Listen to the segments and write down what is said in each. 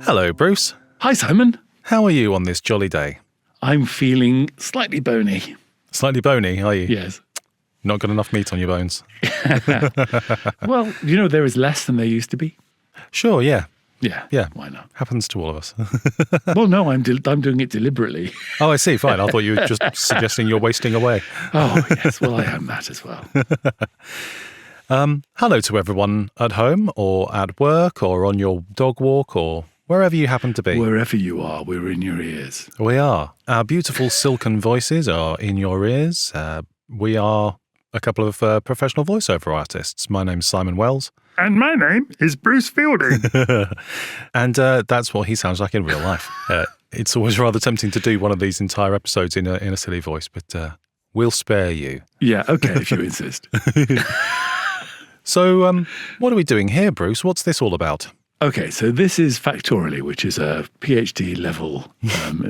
Hello, Bruce. Hi, Simon. How are you on this jolly day? I'm feeling slightly bony. Slightly bony, are you? Yes. Not got enough meat on your bones? Well, there is less than there used to be. Sure, yeah. Yeah. Why not? Happens to all of us. Well, no, I'm doing it deliberately. Oh, I see. Fine. I thought you were just suggesting you're wasting away. Oh, yes. Well, I am that as well. Hello to everyone at home or at work or on your dog walk or wherever you happen to be. Wherever you are, we're in your ears. We are. Our beautiful silken voices are in your ears. We are a couple of professional voiceover artists. My name's Simon Wells. And my name is Bruce Fielding. And that's what he sounds like in real life. It's always rather tempting to do one of these entire episodes in a silly voice, but we'll spare you. Yeah, okay, if you insist. So what are we doing here, Bruce? What's this all about? Okay, so this is Factoraly, which is a PhD level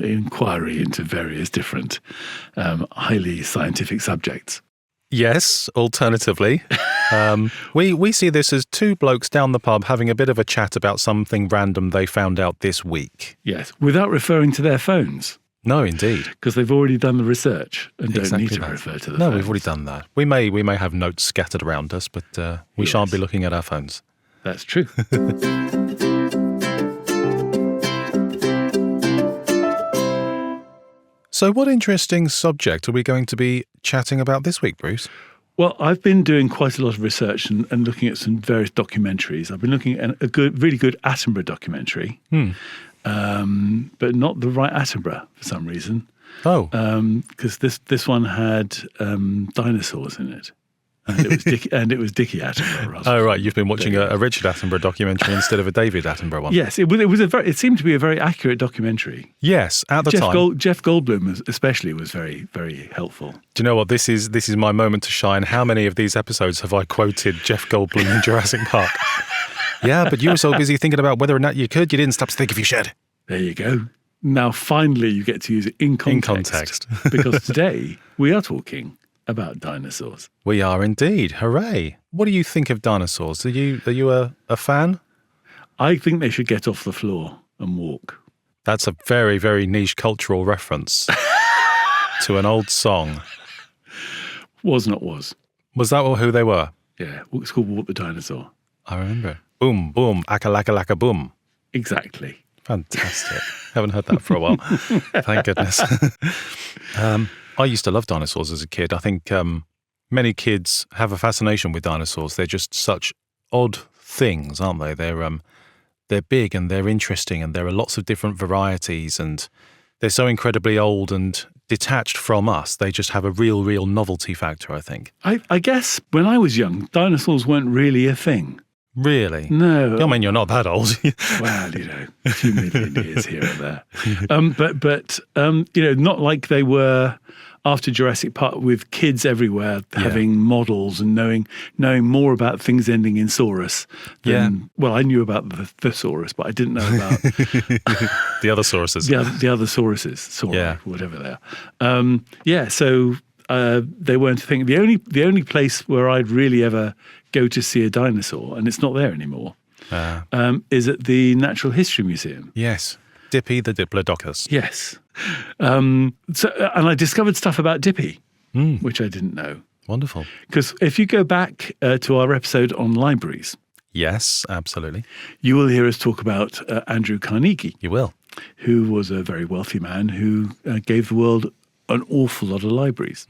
inquiry into various different highly scientific subjects. Yes, alternatively. We see this as two blokes down the pub having a bit of a chat about something random they found out this week. Yes, without referring to their phones. No, indeed. Because they've already done the research and don't Exactly need to that. refer to the No, phones. we've already done that. We may have notes scattered around us, but we shan't be looking at our phones. That's true. So what interesting subject are we going to be chatting about this week, Bruce? Well, I've been doing quite a lot of research and looking at some various documentaries. I've been looking at a really good Attenborough documentary, but not the right Attenborough for some reason. Oh. Because this one had dinosaurs in it. And it was Dickie Attenborough. Rather. Oh, right. You've been watching a Richard Attenborough documentary instead of a David Attenborough one. Yes, it seemed to be a very accurate documentary. Yes, at the time. Jeff Goldblum especially was very, very helpful. Do you know what? This is my moment to shine. How many of these episodes have I quoted Jeff Goldblum in Jurassic Park? Yeah, but you were so busy thinking about whether or not you could, you didn't stop to think if you should. There you go. Now, finally, you get to use it in context. In context. Because today, we are talking about dinosaurs. We are indeed. Hooray. What do you think of dinosaurs? Are you a fan? I think they should get off the floor and walk. That's a very, very niche cultural reference to an old song. Was not was. Was that who they were? Yeah, it's called Walk the Dinosaur. I remember. Boom, boom, aka-laka-laka boom. Exactly. Fantastic. Haven't heard that for a while. Thank goodness. I used to love dinosaurs as a kid. I think many kids have a fascination with dinosaurs. They're just such odd things, aren't they? They're big and they're interesting and there are lots of different varieties and they're so incredibly old and detached from us. They just have a real novelty factor, I think. I guess when I was young, dinosaurs weren't really a thing. Really? No. I mean, you're not that old. Well, a few million years here and there. But not like they were after Jurassic Park with kids everywhere having models and knowing more about things ending in Saurus. Well, I knew about the Thesaurus, but I didn't know about the other sauruses. The other Sauruses, Saur, whatever they are. So they weren't a thing. The only place where I'd really ever go to see a dinosaur, and it's not there anymore, is at the Natural History Museum. Yes. Dippy the Diplodocus. Yes. And I discovered stuff about Dippy, which I didn't know. Wonderful. Because if you go back to our episode on libraries. Yes, absolutely. You will hear us talk about Andrew Carnegie. You will. Who was a very wealthy man who gave the world an awful lot of libraries.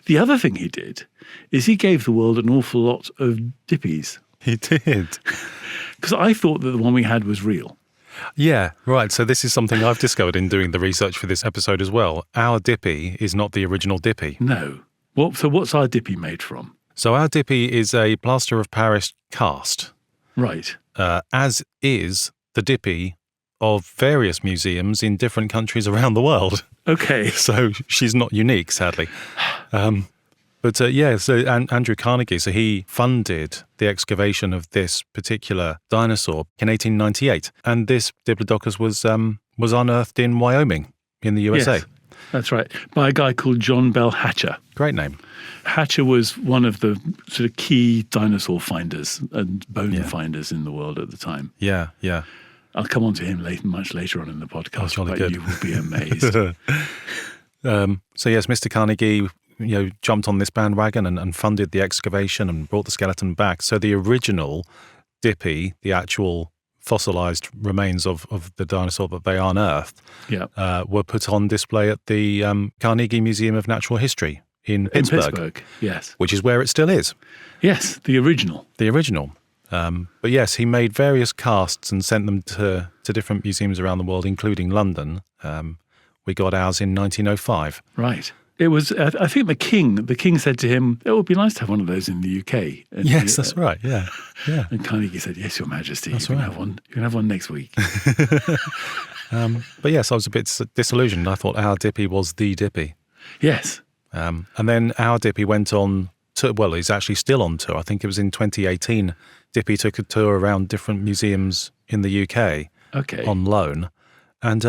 The other thing he did is he gave the world an awful lot of Dippies. He did. Because I thought that the one we had was real. Yeah, right. So this is something I've discovered in doing the research for this episode as well. Our Dippy is not the original Dippy. No. So what's our Dippy made from? So our Dippy is a plaster of Paris cast. Right. As is the Dippy of various museums in different countries around the world. Okay. So she's not unique, sadly. So Andrew Carnegie, so he funded the excavation of this particular dinosaur in 1898. And this Diplodocus was unearthed in Wyoming in the USA. Yes, that's right. By a guy called John Bell Hatcher. Great name. Hatcher was one of the sort of key dinosaur finders and bone finders in the world at the time. Yeah, yeah. I'll come on to him much later on in the podcast, but good. you will be amazed. So yes, Mr. Carnegie, jumped on this bandwagon and funded the excavation and brought the skeleton back. So the original Dippy, the actual fossilized remains of the dinosaur that they unearthed, were put on display at the Carnegie Museum of Natural History in Pittsburgh. Yes. Which is where it still is. Yes, the original. The original. But yes, he made various casts and sent them to different museums around the world, including London. We got ours in 1905. Right. It was, I think the king said to him, it would be nice to have one of those in the UK. And yes, that's right, yeah. And Carnegie said, yes, Your Majesty, that's you can right. have one. You can have one next week. But yes, I was a bit disillusioned. I thought our Dippy was the Dippy. Yes. And then our Dippy went on to, well, he's actually still on tour. I think it was in 2018. Dippy took a tour around different museums in the UK on loan and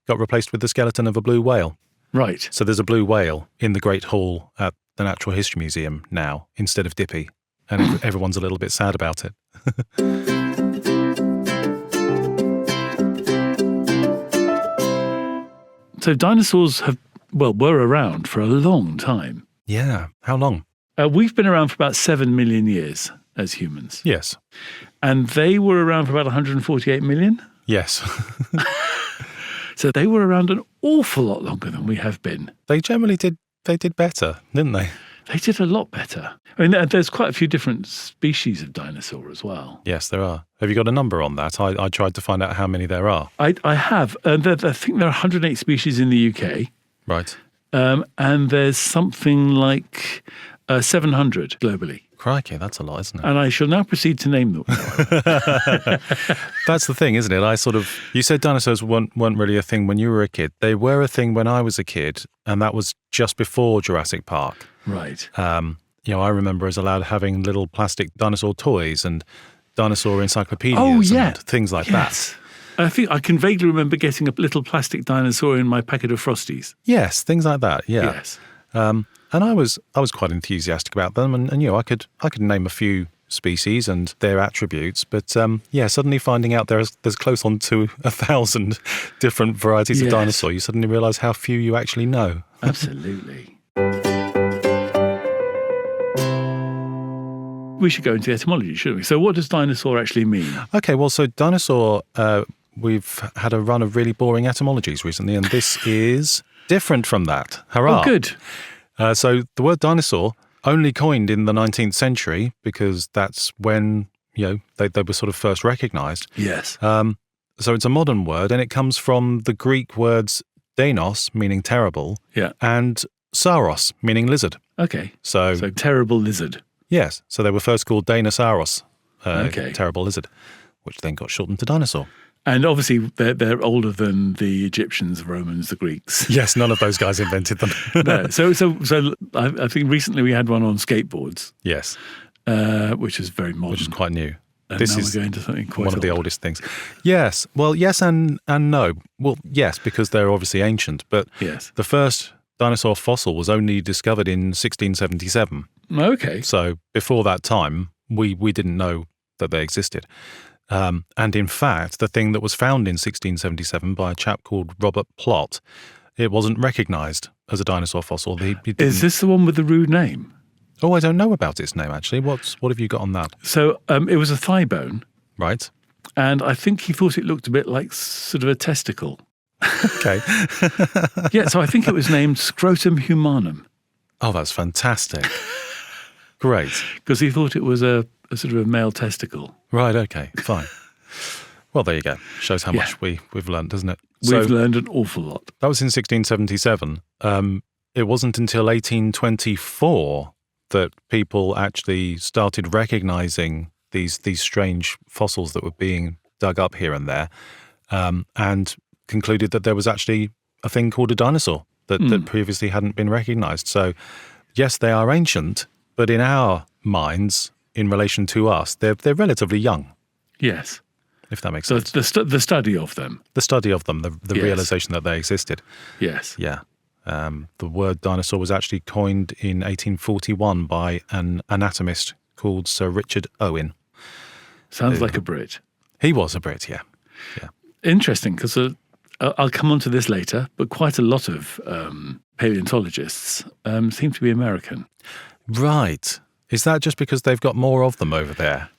got replaced with the skeleton of a blue whale. Right. So there's a blue whale in the Great Hall at the Natural History Museum now instead of Dippy. And everyone's a little bit sad about it. So dinosaurs were around for a long time. Yeah. How long? We've been around for about 7 million years as humans. Yes. And they were around for about 148 million. Yes. So they were around an awful lot longer than we have been. They generally did better, didn't they? They did a lot better. I mean, there's quite a few different species of dinosaur as well. Yes, there are. Have you got a number on that? I tried to find out how many there are. I have. I think there are 108 species in the UK. Right. And there's something like 700 globally. Crikey, that's a lot, isn't it? And I shall now proceed to name them. That's the thing, isn't it? You said dinosaurs weren't really a thing when you were a kid. They were a thing when I was a kid, and that was just before Jurassic Park. Right. I remember as a lad having little plastic dinosaur toys and dinosaur encyclopedias and things like that. I think I can vaguely remember getting a little plastic dinosaur in my packet of Frosties. Yes, things like that, yeah. Yes. And I was quite enthusiastic about them, and I could name a few species and their attributes, but suddenly finding out there's close on to 1,000 different varieties of dinosaur, you suddenly realise how few you actually know. Absolutely. We should go into the etymology, shouldn't we? So what does dinosaur actually mean? Okay, well, so dinosaur, we've had a run of really boring etymologies recently, and this is different from that. Hurrah. Oh, good. So the word dinosaur only coined in the 19th century because that's when, they were sort of first recognised. Yes. So it's a modern word, and it comes from the Greek words Dinos, meaning terrible, and Sauros, meaning lizard. Okay. So terrible lizard. Yes. So they were first called Dinosaurus, terrible lizard, which then got shortened to dinosaur. And obviously they're older than the Egyptians, the Romans, the Greeks. Yes, none of those guys invented them. No. So I think recently we had one on skateboards. Yes. Which is very modern. Which is quite new. And this now is we're going to something quite one of the oldest things. Yes. Well, yes and no. Well, yes, because they're obviously ancient. But the first dinosaur fossil was only discovered in 1677. Okay. So before that time, we didn't know that they existed. And in fact, the thing that was found in 1677 by a chap called Robert Plott, it wasn't recognised as a dinosaur fossil. Is this the one with the rude name? Oh, I don't know about its name, actually. What have you got on that? So it was a thigh bone. Right. And I think he thought it looked a bit like sort of a testicle. Okay. So I think it was named Scrotum humanum. Oh, that's fantastic. Great. Because he thought it was a sort of a male testicle. Right, okay, fine. Well, there you go. Shows how much we've learned, doesn't it? We've learned an awful lot. That was in 1677. It wasn't until 1824 that people actually started recognising these strange fossils that were being dug up here and there, and concluded that there was actually a thing called a dinosaur that previously hadn't been recognised. So, yes, they are ancient, but in our minds, in relation to us, they're relatively young. Yes. If that makes sense. The study of them. The study of them, the realisation that they existed. Yes. Yeah. The word dinosaur was actually coined in 1841 by an anatomist called Sir Richard Owen. Sounds like a Brit. He was a Brit, yeah. Yeah. Interesting, because I'll come on to this later, but quite a lot of paleontologists seem to be American. Right. Is that just because they've got more of them over there?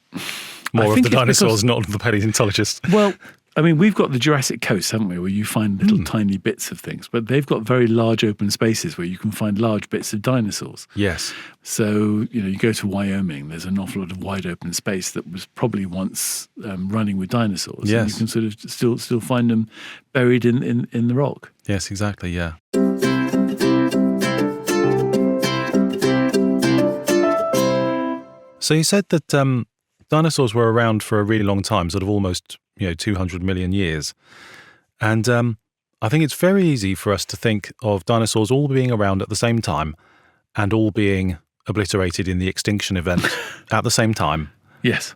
More of the dinosaurs, not of the paleontologists? Well, I mean, we've got the Jurassic Coast, haven't we, where you find little tiny bits of things, but they've got very large open spaces where you can find large bits of dinosaurs. Yes. So, you go to Wyoming, there's an awful lot of wide open space that was probably once running with dinosaurs. Yes. And you can sort of still find them buried in the rock. Yes, exactly, yeah. So you said that dinosaurs were around for a really long time, sort of almost 200 million years. And I think it's very easy for us to think of dinosaurs all being around at the same time and all being obliterated in the extinction event at the same time. Yes.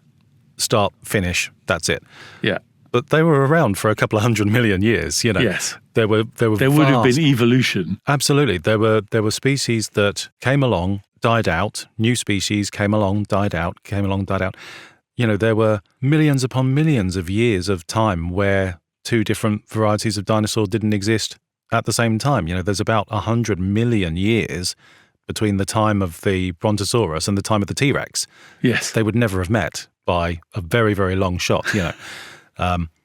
Start, finish, that's it. Yeah. But they were around for a couple of 100 million years, Yes. There would have been evolution. Absolutely. There were species that came along, died out, new species came along, died out, came along, died out. There were millions upon millions of years of time where two different varieties of dinosaur didn't exist at the same time. There's about 100 million years between the time of the Brontosaurus and the time of the T-Rex. Yes. They would never have met by a very, very long shot,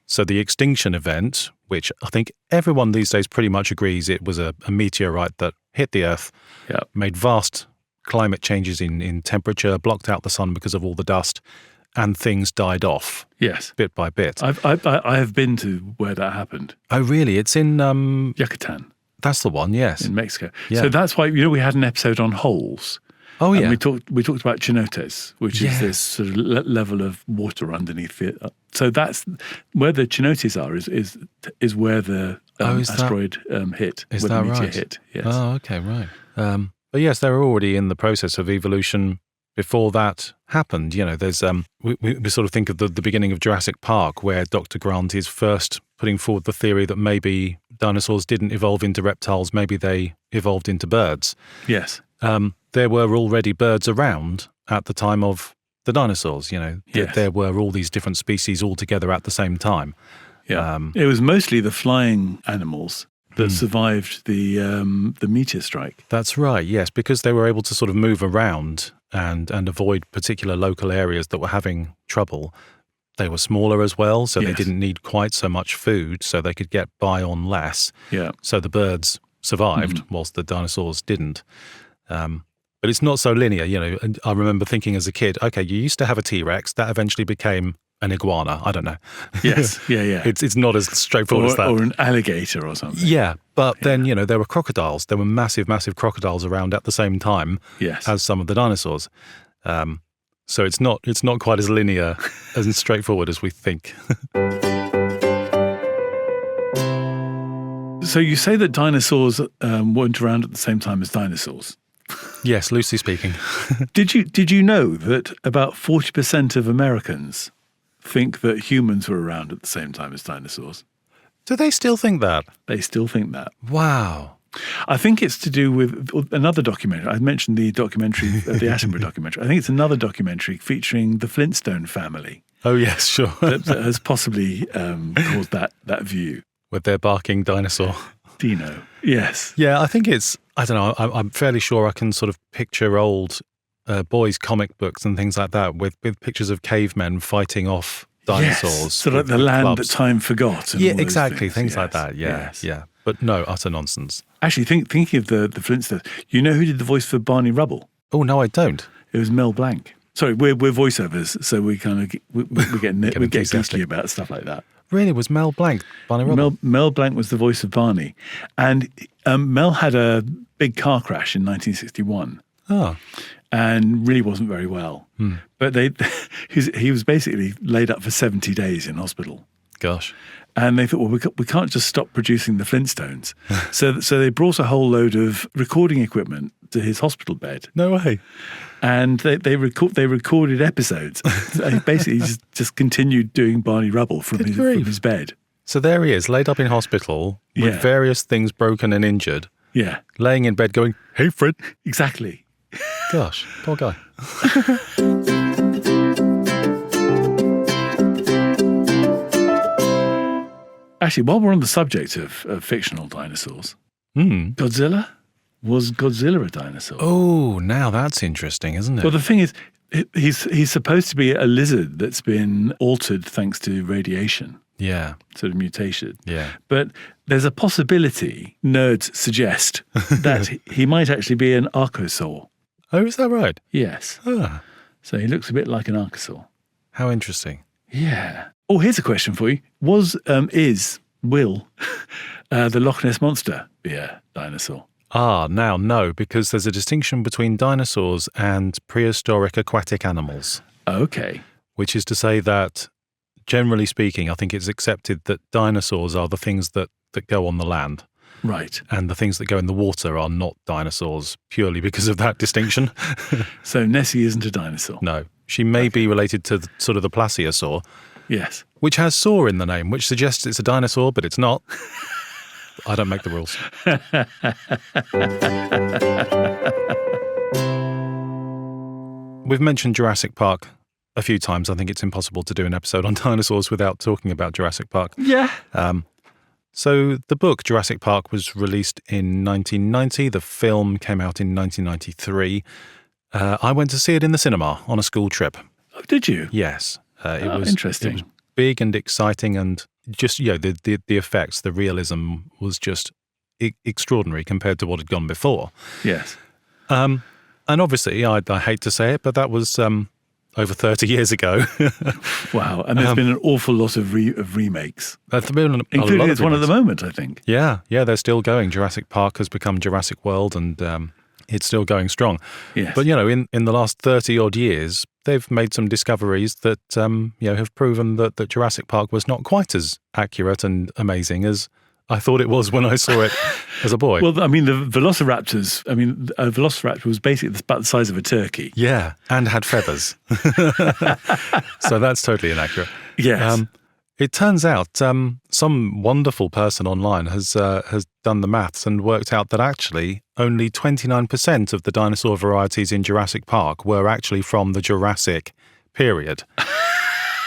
So the extinction event, which I think everyone these days pretty much agrees it was a meteorite that hit the Earth, made vast climate changes in temperature, blocked out the sun because of all the dust, and things died off. Yes. Bit by bit. I have been to where that happened. Oh, really? It's in Yucatan. That's the one, yes. In Mexico. Yeah. So that's why we had an episode on holes. Oh, yeah. And we talked about cenotes, which is this sort of level of water underneath it. So that's where the cenotes are. Is where the asteroid hit. Is where that the meteor right? hit. Yes. Oh, okay, right. But yes, they were already in the process of evolution before that happened. There's we sort of think of the beginning of Jurassic Park, where Dr. Grant is first putting forward the theory that maybe dinosaurs didn't evolve into reptiles, maybe they evolved into birds. Yes. There were already birds around at the time of the dinosaurs. Yes. There were all these different species all together at the same time. Yeah. It was mostly the flying animals that survived the meteor strike. That's right, yes, because they were able to sort of move around and avoid particular local areas that were having trouble. They were smaller as well, so they didn't need quite so much food, so they could get by on less. Yeah. So the birds survived whilst the dinosaurs didn't. But it's not so linear, And I remember thinking as a kid, okay, you used to have a T-Rex, that eventually became an iguana. I don't know. Yes, yeah. It's not as straightforward as that. Or an alligator or something. Yeah, but then, there were crocodiles. There were massive, massive crocodiles around at the same time as some of the dinosaurs. So it's not quite as linear and straightforward as we think. So you say that dinosaurs weren't around at the same time as dinosaurs. Yes, loosely speaking. Did you know that about 40% of Americans think that humans were around at the same time as dinosaurs? Do they still think that? They still think that. Wow. I think it's to do with another documentary. I mentioned the documentary, the Attenborough documentary. I think it's another documentary featuring the Flintstone family. Oh, yes, sure. that has possibly caused that view. With their barking dinosaur. Dino, yes. Yeah, I think I don't know, I'm fairly sure I can sort of picture old boys' comic books and things like that with pictures of cavemen fighting off dinosaurs. Yes, sort of the land clubs. that time forgot. And yeah, all those exactly, things like yes, that, yeah. yes. Yeah. But no, utter nonsense. Actually, thinking of the Flintstones, you know who did the voice for Barney Rubble? Oh, no, I don't. It was Mel Blanc. Sorry, we're voiceovers, so we kind of we get geeky about stuff like that. Really, was Mel Blanc Barney Rubble? Mel Blanc was the voice of Barney, and Mel had a big car crash in 1961. Oh. And really wasn't very well. But he was basically laid up for 70 days in hospital. Gosh. And they thought, well, we can't just stop producing the Flintstones. so they brought a whole load of recording equipment to his hospital bed. No way. And they recorded episodes. He basically just continued doing Barney Rubble from his bed. So there he is, laid up in hospital with various things broken and injured. Yeah. Laying in bed going, hey, Fred. Exactly. Gosh, poor guy. Actually, while we're on the subject of fictional dinosaurs, Godzilla? Was Godzilla a dinosaur? Oh, now that's interesting, isn't it? Well, the thing is, he's supposed to be a lizard that's been altered thanks to radiation. Yeah. Sort of mutation. Yeah. But there's a possibility, nerds suggest, that he might actually be an archosaur. Oh, is that right? Yes. Ah, So he looks a bit like an archosaur. how interesting. Yeah. Oh, here's a question for you. Will the Loch Ness Monster be a dinosaur? Ah, now, no, because there's a distinction between dinosaurs and prehistoric aquatic animals, Okay. which is to say that, generally speaking, I think it's accepted that dinosaurs are the things that go on the land, Right. and the things that go in the water are not dinosaurs purely because of that distinction. So Nessie isn't a dinosaur? No. She may be related to sort of the plesiosaur, Yes. which has saur in the name, which suggests it's a dinosaur, but it's not. I don't make the rules. We've mentioned Jurassic Park a few times. I think it's impossible to do an episode on dinosaurs without talking about Jurassic Park. Yeah. So the book Jurassic Park was released in 1990. The film came out in 1993. I went to see it in the cinema on a school trip. Oh, did you? Yes. It was interesting. It was big and exciting, and just the effects, the realism was just extraordinary compared to what had gone before. Yes. And obviously, I hate to say it, but that was over 30 years ago. Wow. And there's been an awful lot of remakes, There's been a including lot this one at the moment, I think. Yeah, they're still going. Jurassic Park has become Jurassic World, and it's still going strong. Yes. But, in the last 30-odd years, they've made some discoveries that, have proven that Jurassic Park was not quite as accurate and amazing as I thought it was when I saw it as a boy. Well, I mean, the velociraptors, a velociraptor was basically about the size of a turkey. Yeah, and had feathers. So that's totally inaccurate. Yes. It turns out some wonderful person online has done the maths and worked out that actually only 29% of the dinosaur varieties in Jurassic Park were actually from the Jurassic period.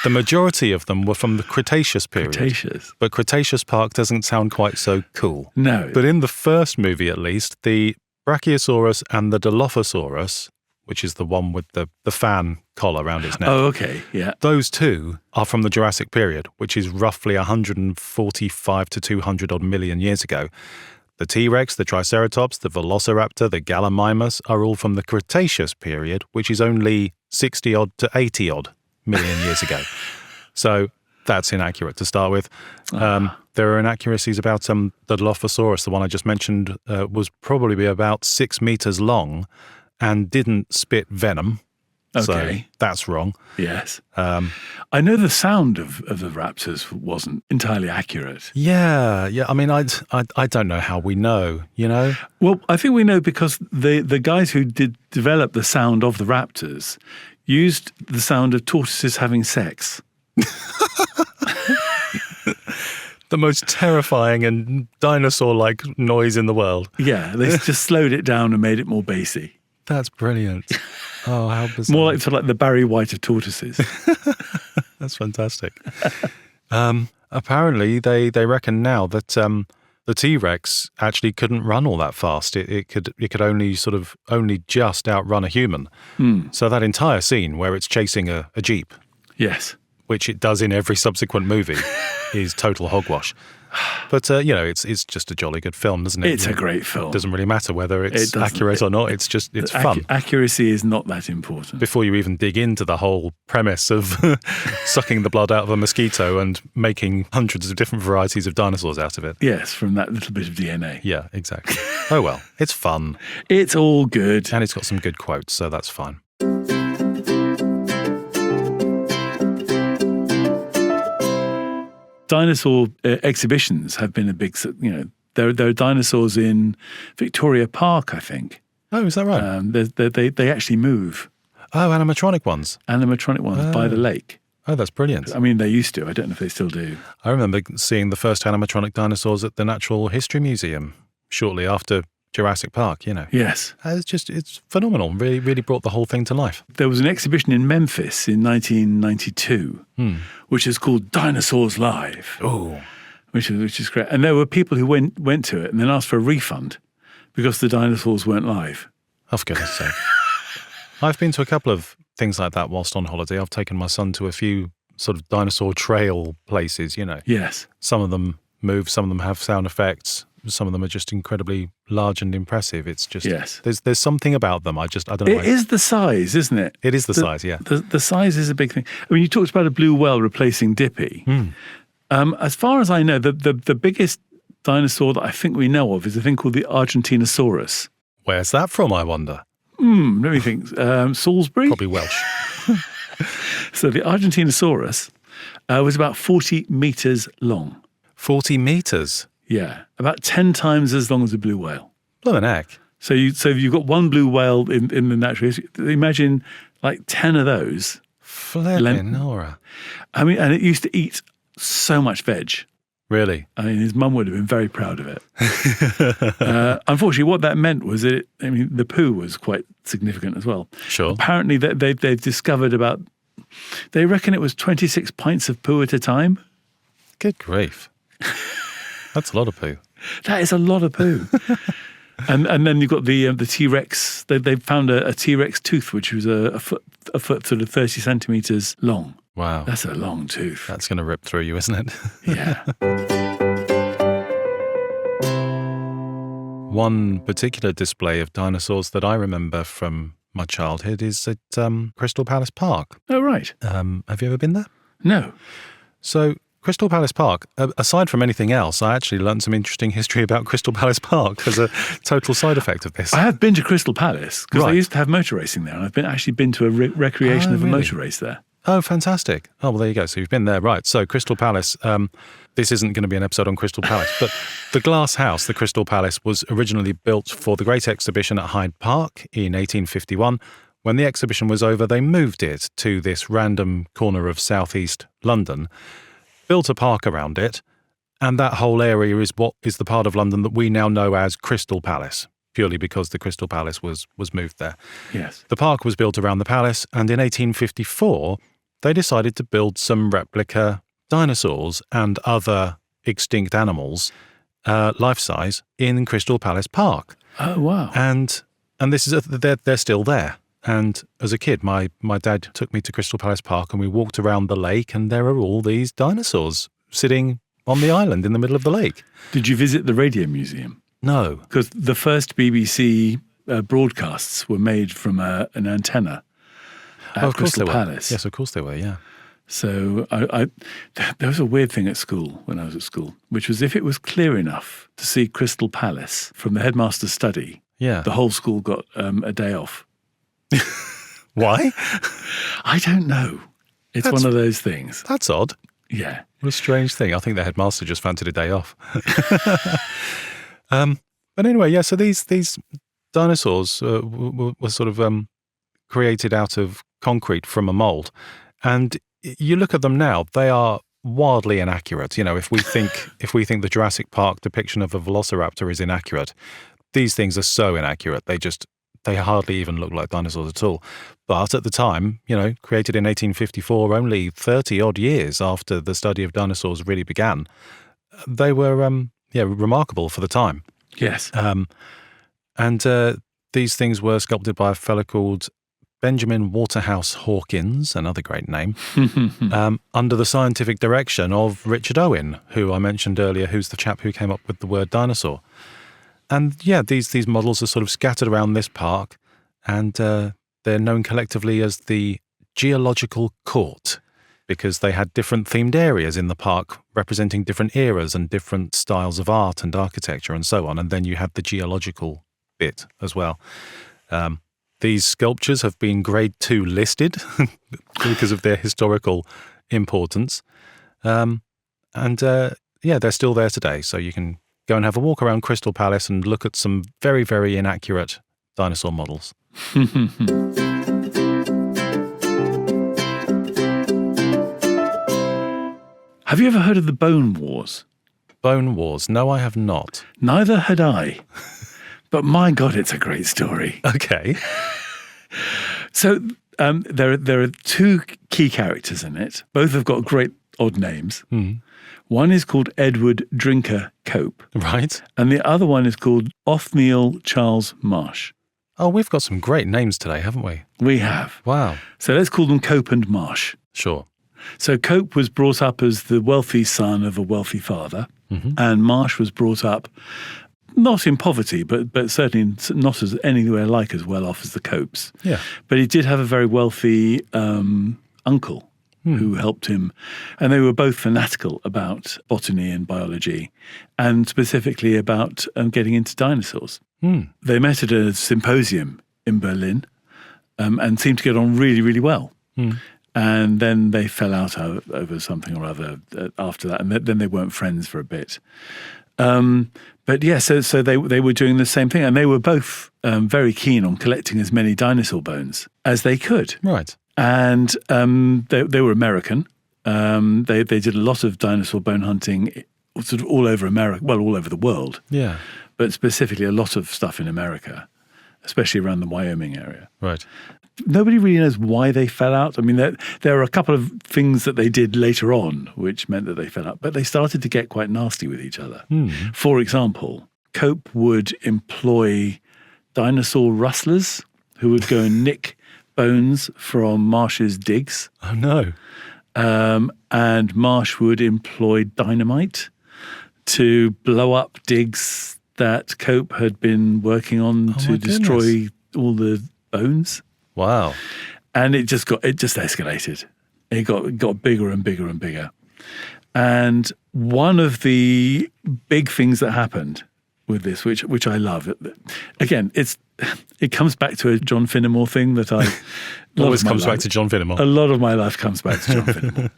The majority of them were from the Cretaceous period. Cretaceous. But Cretaceous Park doesn't sound quite so cool. No. But in the first movie, at least, the Brachiosaurus and the Dilophosaurus, which is the one with the fan collar around its neck. Oh, okay. Yeah. Those two are from the Jurassic period, which is roughly 145 to 200 odd million years ago. The T-Rex, the Triceratops, the Velociraptor, the Gallimimus are all from the Cretaceous period, which is only 60 odd to 80 odd million years ago. So that's inaccurate to start with. There are inaccuracies about the Dilophosaurus, the one I just mentioned, was probably about 6 meters long and didn't spit venom. Okay. So that's wrong. Yes. I know the sound of the raptors wasn't entirely accurate. Yeah. I mean, I don't know how we know, Well, I think we know because the guys who did develop the sound of the raptors used the sound of tortoises having sex. The most terrifying and dinosaur-like noise in the world. Yeah, they just slowed it down and made it more bassy. That's brilliant. Oh, how bizarre. More like the Barry White of tortoises. That's fantastic. Apparently, they reckon now that the T-Rex actually couldn't run all that fast. It could only just outrun a human. So that entire scene where it's chasing a Jeep, Yes. which it does in every subsequent movie, is total hogwash. But, it's just a jolly good film, doesn't it? It's a great film. It doesn't really matter whether it's accurate or not. It's fun. Accuracy is not that important. Before you even dig into the whole premise of sucking the blood out of a mosquito and making hundreds of different varieties of dinosaurs out of it. Yes, from that little bit of DNA. Yeah, exactly. Oh well, it's fun. It's all good. And it's got some good quotes, so that's fine. Dinosaur exhibitions have been a big, there are dinosaurs in Victoria Park, I think. Oh, is that right? They actually move. Oh, animatronic ones. Animatronic ones by the lake. Oh, that's brilliant. I mean, they used to. I don't know if they still do. I remember seeing the first animatronic dinosaurs at the Natural History Museum shortly after Jurassic Park, Yes. It's phenomenal. Really, really brought the whole thing to life. There was an exhibition in Memphis in 1992, which is called Dinosaurs Live. Oh. which is great. And there were people who went to it and then asked for a refund because the dinosaurs weren't live. Oh, for goodness sake. I've been to a couple of things like that whilst on holiday. I've taken my son to a few sort of dinosaur trail places, you know. Yes. Some of them move, some of them have sound effects, some of them are just incredibly large and impressive. It's just, there's something about them. I don't know. It is the size, isn't it? It is the size, yeah. The size is a big thing. I mean, you talked about a blue whale replacing Dippy. As far as I know, the biggest dinosaur that I think we know of is a thing called the Argentinosaurus. Where's that from, I wonder? Let me think. Salisbury? Probably Welsh. So the Argentinosaurus was about 40 metres long. 40 metres? Yeah, about 10 times as long as a blue whale. Blimmin' heck. So you've got one blue whale in the natural history. Imagine like 10 of those. Flippin' Nora. I mean, and it used to eat so much veg. Really? I mean, his mum would have been very proud of it. Unfortunately, what that meant was the poo was quite significant as well. Sure. Apparently, they've discovered they reckon it was 26 pints of poo at a time. Good grief. That's a lot of poo. That is a lot of poo. And then you've got the T-Rex. They've found a T-Rex tooth, which was a foot sort of 30 centimetres long. Wow. That's a long tooth. That's going to rip through you, isn't it? Yeah. One particular display of dinosaurs that I remember from my childhood is at Crystal Palace Park. Oh, right. Have you ever been there? No. So Crystal Palace Park, aside from anything else, I actually learned some interesting history about Crystal Palace Park as a total side effect of this. I have been to Crystal Palace because Right. they used to have motor racing there, and I've actually been to a recreation of a motor race there. Oh, fantastic. Oh, well, there you go. So you've been there, right. So Crystal Palace, this isn't going to be an episode on Crystal Palace, but the glass house, the Crystal Palace, was originally built for the Great Exhibition at Hyde Park in 1851. When the exhibition was over, they moved it to this random corner of southeast London, built a park around it, and that whole area is what is the part of London that we now know as Crystal Palace, purely because the Crystal Palace was moved there. Yes. The park was built around the palace, and in 1854, they decided to build some replica dinosaurs and other extinct animals, life-size, in Crystal Palace Park. Oh, wow. And this is they're still there. And as a kid, my dad took me to Crystal Palace Park and we walked around the lake and there are all these dinosaurs sitting on the island in the middle of the lake. Did you visit the Radio Museum? No. Because the first BBC broadcasts were made from an antenna at Crystal Palace. Yes, of course they were, yeah. So there was a weird thing at school when I was at school, which was if it was clear enough to see Crystal Palace from the headmaster's study, Yeah. the whole school got a day off. Why? I don't know. It's one of those things. That's odd. Yeah. What a strange thing. I think the headmaster just fancied a day off. But anyway, yeah, so these dinosaurs were sort of created out of concrete from a mold. And you look at them now, they are wildly inaccurate. You know, if we think the Jurassic Park depiction of a velociraptor is inaccurate, these things are so inaccurate. They hardly even look like dinosaurs at all. But at the time, you know, created in 1854, only 30 odd years after the study of dinosaurs really began, they were, remarkable for the time. Yes. And these things were sculpted by a fellow called Benjamin Waterhouse Hawkins, another great name, under the scientific direction of Richard Owen, who I mentioned earlier, who's the chap who came up with the word dinosaur. And yeah, these models are sort of scattered around this park, and they're known collectively as the Geological Court, because they had different themed areas in the park representing different eras and different styles of art and architecture and so on. And then you had the geological bit as well. These sculptures have been Grade 2 listed because of their historical importance. They're still there today. So you can go and have a walk around Crystal Palace and look at some very, very inaccurate dinosaur models. Have you ever heard of the Bone Wars? Bone Wars? No, I have not. Neither had I. But my God, it's a great story. Okay. So there are two key characters in it. Both have got great odd names. Mm. One is called Edward Drinker Cope, Right. and the other one is called Othniel Charles Marsh. Oh, we've got some great names today, haven't we? We have. Wow. So let's call them Cope and Marsh. Sure. So Cope was brought up as the wealthy son of a wealthy father, and Marsh was brought up not in poverty, but certainly not as anywhere like as well off as the Copes. Yeah. But he did have a very wealthy uncle who helped him, and they were both fanatical about botany and biology, and specifically about getting into dinosaurs. They met at a symposium in Berlin and seemed to get on really, really well. And then they fell out over something or other after that, and then they weren't friends for a bit. But yeah, so they were doing the same thing, and they were both very keen on collecting as many dinosaur bones as they could. Right. And they were American. They did a lot of dinosaur bone hunting, sort of all over America, well, all over the world. Yeah. But specifically a lot of stuff in America, especially around the Wyoming area. Right. Nobody really knows why they fell out. I mean, there are a couple of things that they did later on which meant that they fell out, but they started to get quite nasty with each other. For example, Cope would employ dinosaur rustlers who would go and nick bones from Marsh's digs. Oh, no. And Marsh would employ dynamite to blow up digs that Cope had been working on to destroy all the bones. Wow. And it just escalated. It got bigger and bigger and bigger. And one of the big things that happened with this, which I love, again, it comes back to a John Finnemore thing that I always comes back to John Finnemore. A lot of my life comes back to John Finnemore.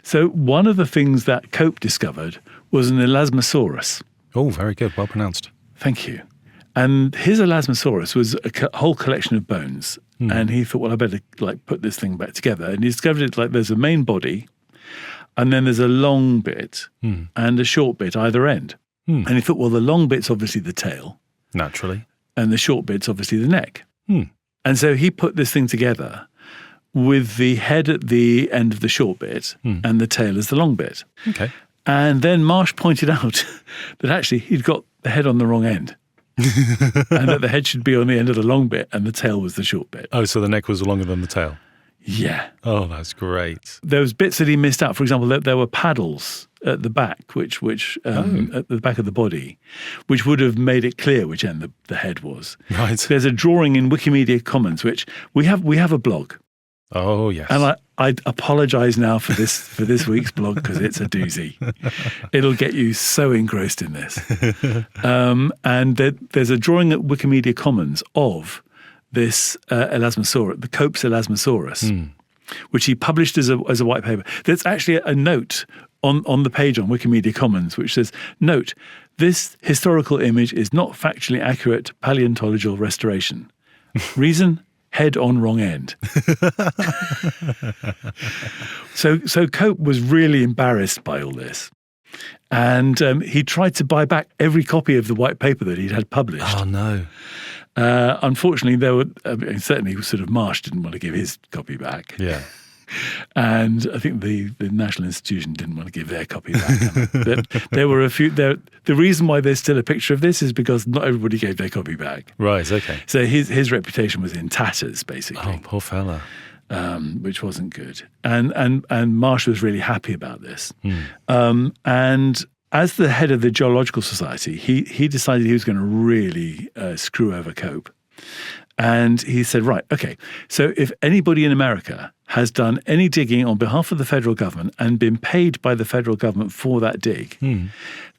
So one of the things that Cope discovered was an Elasmosaurus. Oh, very good. Well pronounced. Thank you. And his Elasmosaurus was a whole collection of bones. And he thought, well, I better put this thing back together. And he discovered it there's a main body, and then there's a long bit and a short bit either end. And he thought, well, the long bit's obviously the tail. Naturally. And the short bit's obviously the neck. And so he put this thing together with the head at the end of the short bit and the tail as the long bit. Okay. And then Marsh pointed out that actually he'd got the head on the wrong end. And that the head should be on the end of the long bit and the tail was the short bit. Oh, so the neck was longer than the tail. Yeah. Oh, that's great. There was bits that he missed out. For example, there were paddles at the back, which at the back of the body, which would have made it clear which end the head was. Right. There's a drawing in Wikimedia Commons, which we have a blog. Oh, yes. And I apologize now for this week's blog because it's a doozy. It'll get you so engrossed in this. And there's a drawing at Wikimedia Commons of this Elasmosaurus, the Cope's Elasmosaurus, which he published as a white paper. There's actually a note on the page on Wikimedia Commons which says, note, this historical image is not factually accurate paleontological restoration. Reason? Head on wrong end. So Cope was really embarrassed by all this. And he tried to buy back every copy of the white paper that he'd had published. Oh, no. Unfortunately, there were certainly sort of Marsh didn't want to give his copy back. Yeah. And I think the National Institution didn't want to give their copy back. There were a few. The reason why there's still a picture of this is because not everybody gave their copy back. Right. Okay. So his reputation was in tatters, basically. Oh, poor fella. Which wasn't good. And Marsh was really happy about this. And as the head of the Geological Society, he decided he was going to really screw over Cope. And he said, right, okay, so if anybody in America has done any digging on behalf of the federal government and been paid by the federal government for that dig,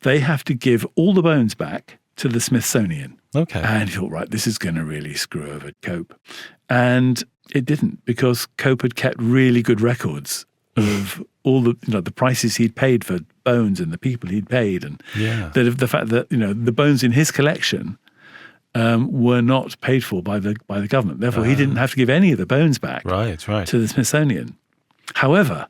they have to give all the bones back to the Smithsonian. Okay. And he thought, right, this is going to really screw over Cope. And it didn't, because Cope had kept really good records of all the prices he'd paid for bones and the people he'd paid, and the fact that the bones in his collection were not paid for by the government. Therefore, he didn't have to give any of the bones back to the Smithsonian. However,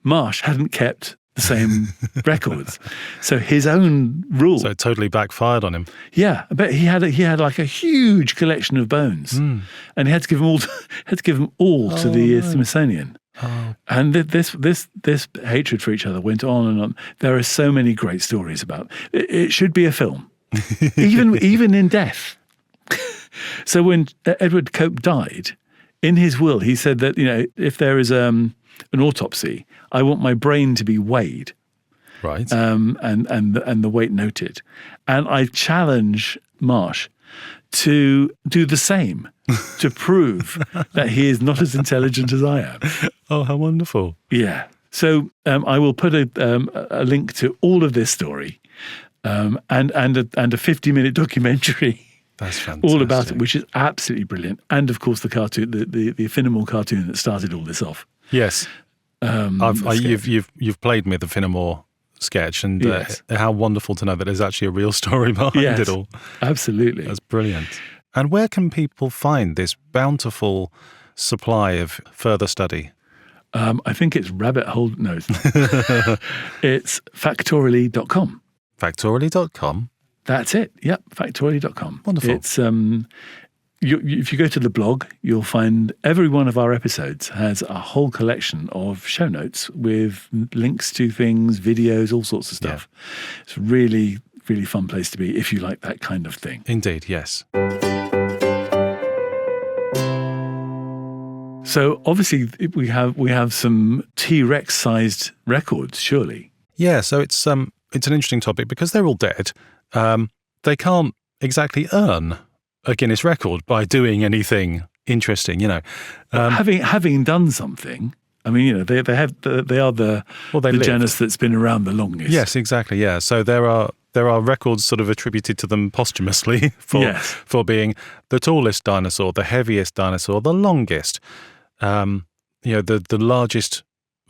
Marsh hadn't kept the same records, so his own rule. So it totally backfired on him. Yeah, but he had like a huge collection of bones, and he had to give them all to the Smithsonian. Oh, And this hatred for each other went on and on. There are so many great stories about it. It should be a film, even in death. So when Edward Cope died, in his will he said that if there is an autopsy, I want my brain to be weighed, right. and the weight noted. And I challenge Marsh to do the same to prove that he is not as intelligent as I am. Oh, how wonderful. Yeah. So I will put a link to all of this story and a 50-minute documentary. That's fantastic. All about it, which is absolutely brilliant. And of course, the cartoon, the Finnemore cartoon that started all this off. Yes. You've played me the Finnemore sketch, and Yes. how wonderful to know that there's actually a real story behind it all. Absolutely. That's brilliant. And where can people find this bountiful supply of further study? I think it's rabbit hole. No, it's not. It's factoraly.com. Factoraly.com. That's it. Yep, factoraly.com. Wonderful. It's if you go to the blog, you'll find every one of our episodes has a whole collection of show notes with links to things, videos, all sorts of stuff. Yeah. It's really, really fun place to be if you like that kind of thing. Indeed, yes. So obviously we have some T-Rex sized records, surely. Yeah, so it's an interesting topic because they're all dead. They can't exactly earn a Guinness record by doing anything interesting, Having done something, I mean, they are the genus that's been around the longest. Yes, exactly. Yeah. So there are records sort of attributed to them posthumously for being the tallest dinosaur, the heaviest dinosaur, the longest, the largest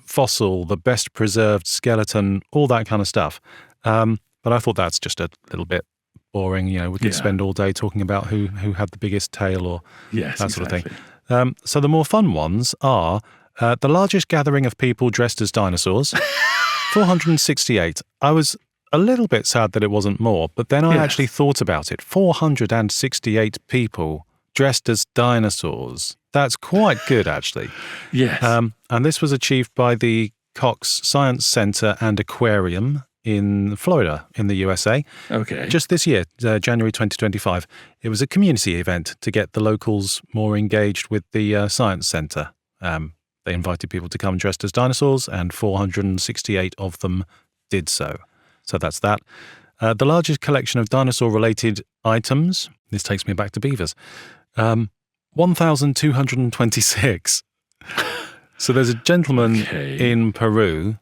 fossil, the best preserved skeleton, all that kind of stuff. But I thought that's just a little bit boring. We could spend all day talking about who had the biggest tail or that sort of thing. So the more fun ones are the largest gathering of people dressed as dinosaurs, 468. I was a little bit sad that it wasn't more, but then I actually thought about it. 468 people dressed as dinosaurs. That's quite good, actually. Yes. And this was achieved by the Cox Science Center and Aquarium in Florida, in the USA. Okay. Just this year, January 2025. It was a community event to get the locals more engaged with the Science Center. They invited people to come dressed as dinosaurs, and 468 of them did so. So that's that. The largest collection of dinosaur-related items, this takes me back to beavers, 1,226. So there's a gentleman in Peru.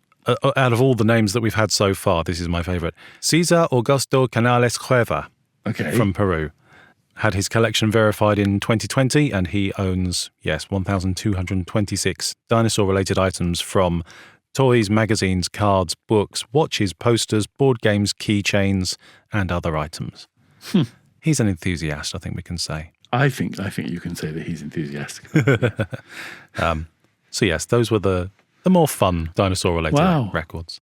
Out of all the names that we've had so far, this is my favorite. Cesar Augusto Canales Cueva from Peru. Had his collection verified in 2020, and he owns, 1,226 dinosaur-related items from toys, magazines, cards, books, watches, posters, board games, keychains, and other items. He's an enthusiast, I think we can say. I think you can say that he's enthusiastic. So yes, those were the more fun dinosaur-related records.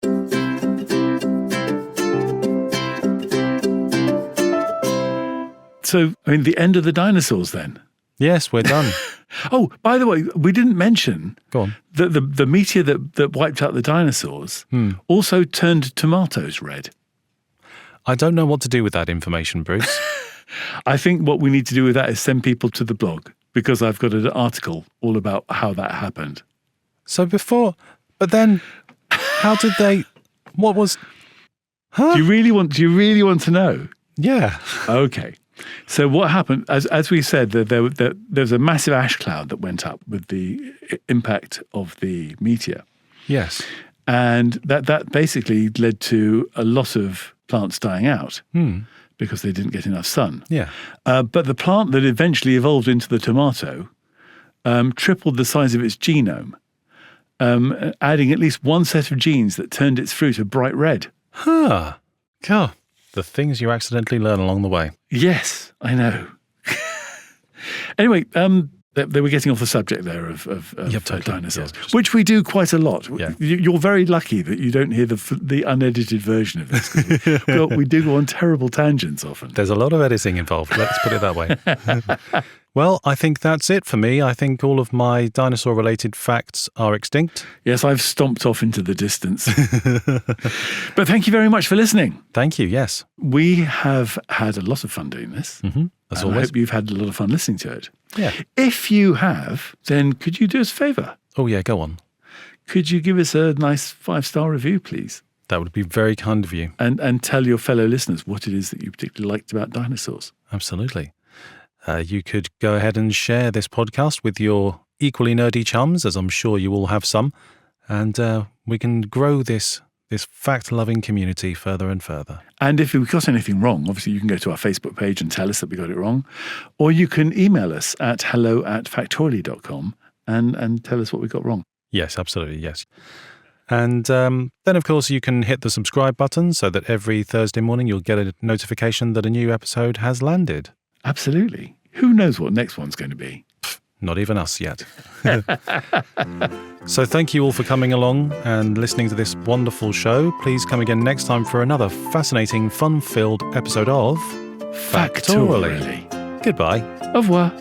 So, I mean, the end of the dinosaurs then? Yes, we're done. Oh, by the way, we didn't mention Go on. that the meteor that wiped out the dinosaurs also turned tomatoes red. I don't know what to do with that information, Bruce. I think what we need to do with that is send people to the blog, because I've got an article all about how that happened. So but then, how did they? What was? Huh? Do you really want to know? Yeah. Okay. So what happened? As we said, there was a massive ash cloud that went up with the impact of the meteor. Yes. And that basically led to a lot of plants dying out because they didn't get enough sun. Yeah. But the plant that eventually evolved into the tomato tripled the size of its genome, adding at least one set of genes that turned its fruit a bright red. Huh. God, the things you accidentally learn along the way. Yes, I know. Anyway, they were getting off the subject there of totally. dinosaurs, Yeah, which we do quite a lot. Yeah. You're very lucky that you don't hear the unedited version of this. 'Cause we do go on terrible tangents often. There's a lot of editing involved. Let's put it that way. Well, I think that's it for me. I think all of my dinosaur-related facts are extinct. Yes, I've stomped off into the distance. But thank you very much for listening. Thank you, yes. We have had a lot of fun doing this. As and always. I hope you've had a lot of fun listening to it. Yeah. If you have, then could you do us a favour? Oh, yeah, go on. Could you give us a nice 5-star review, please? That would be very kind of you. And tell your fellow listeners what it is that you particularly liked about dinosaurs. Absolutely. You could go ahead and share this podcast with your equally nerdy chums, as I'm sure you all have some, and we can grow this fact-loving community further and further. And if we've got anything wrong, obviously you can go to our Facebook page and tell us that we got it wrong, or you can email us at hello@factoraly.com and tell us what we got wrong. Yes, absolutely, yes. And then, of course, you can hit the subscribe button so that every Thursday morning you'll get a notification that a new episode has landed. Absolutely. Who knows what next one's going to be? Not even us yet. So thank you all for coming along and listening to this wonderful show. Please come again next time for another fascinating, fun-filled episode of Factoraly. Goodbye. Au revoir.